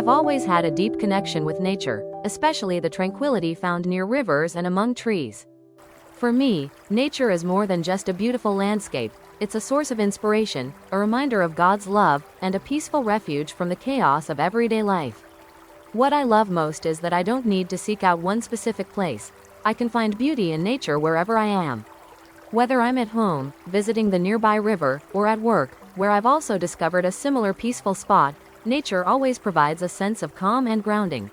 I've always had a deep connection with nature, especially the tranquility found near rivers and among trees. For me, nature is more than just a beautiful landscape. It's a source of inspiration, a reminder of God's love, and a peaceful refuge from the chaos of everyday life. What I love most is that I don't need to seek out one specific place. I can find beauty in nature wherever I am. Whether I'm at home, visiting the nearby river, or at work, where I've also discovered a similar peaceful spot, nature always provides a sense of calm and grounding.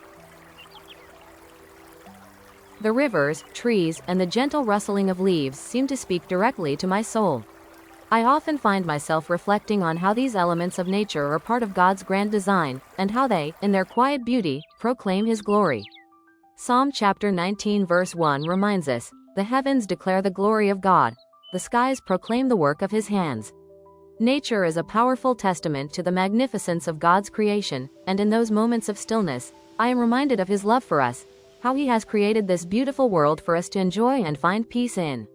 The rivers, trees, and the gentle rustling of leaves seem to speak directly to my soul. I often find myself reflecting on how these elements of nature are part of God's grand design, and how they, in their quiet beauty, proclaim His glory. Psalm chapter 19 verse 1 reminds us, "The heavens declare the glory of God. The skies proclaim the work of His hands." Nature is a powerful testament to the magnificence of God's creation, and in those moments of stillness, I am reminded of His love for us, how He has created this beautiful world for us to enjoy and find peace in.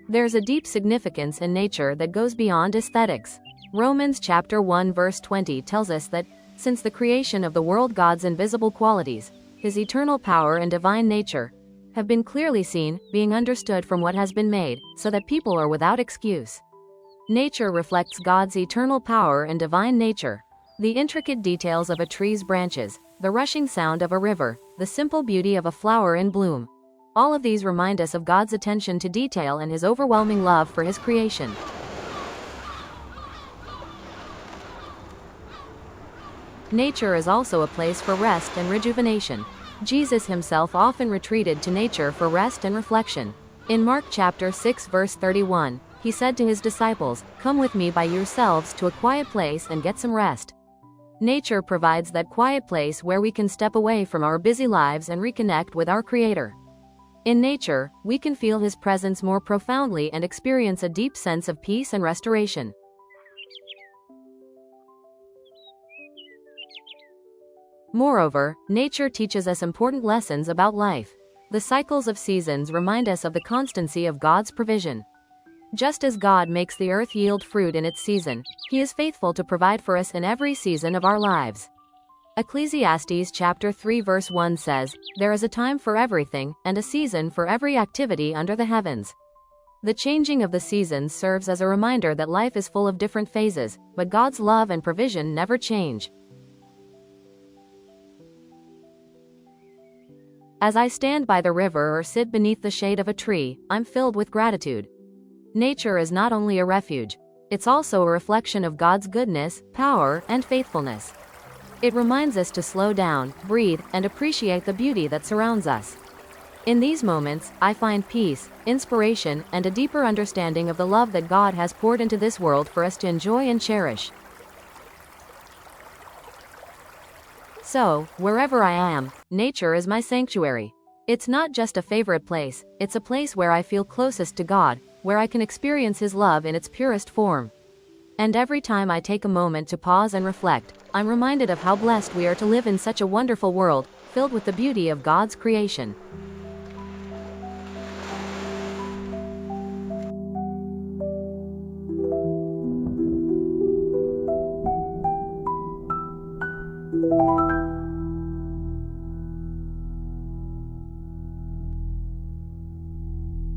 There's a deep significance in nature that goes beyond aesthetics. Romans chapter 1 verse 20 tells us that, since the creation of the world, God's invisible qualities, His eternal power and divine nature, have been clearly seen, being understood from what has been made, so that people are without excuse. Nature reflects God's eternal power and divine nature. The intricate details of a tree's branches, the rushing sound of a river, the simple beauty of a flower in bloom. All of these remind us of God's attention to detail and His overwhelming love for His creation. Nature is also a place for rest and rejuvenation. Jesus Himself often retreated to nature for rest and reflection. In Mark chapter 6 verse 31, He said to His disciples, "Come with me by yourselves to a quiet place and get some rest." Nature provides that quiet place where we can step away from our busy lives and reconnect with our Creator. In nature, we can feel His presence more profoundly and experience a deep sense of peace and restoration. Moreover, nature teaches us important lessons about life. The cycles of seasons remind us of the constancy of God's provision. Just as God makes the earth yield fruit in its season, He is faithful to provide for us in every season of our lives. Ecclesiastes chapter 3 verse 1 says, "There is a time for everything, and a season for every activity under the heavens." The changing of the seasons serves as a reminder that life is full of different phases, but God's love and provision never change. As I stand by the river or sit beneath the shade of a tree, I'm filled with gratitude. Nature is not only a refuge, it's also a reflection of God's goodness, power, and faithfulness. It reminds us to slow down, breathe, and appreciate the beauty that surrounds us. In these moments, I find peace, inspiration, and a deeper understanding of the love that God has poured into this world for us to enjoy and cherish. So, wherever I am, nature is my sanctuary. It's not just a favorite place, it's a place where I feel closest to God, where I can experience His love in its purest form. And every time I take a moment to pause and reflect, I'm reminded of how blessed we are to live in such a wonderful world, filled with the beauty of God's creation.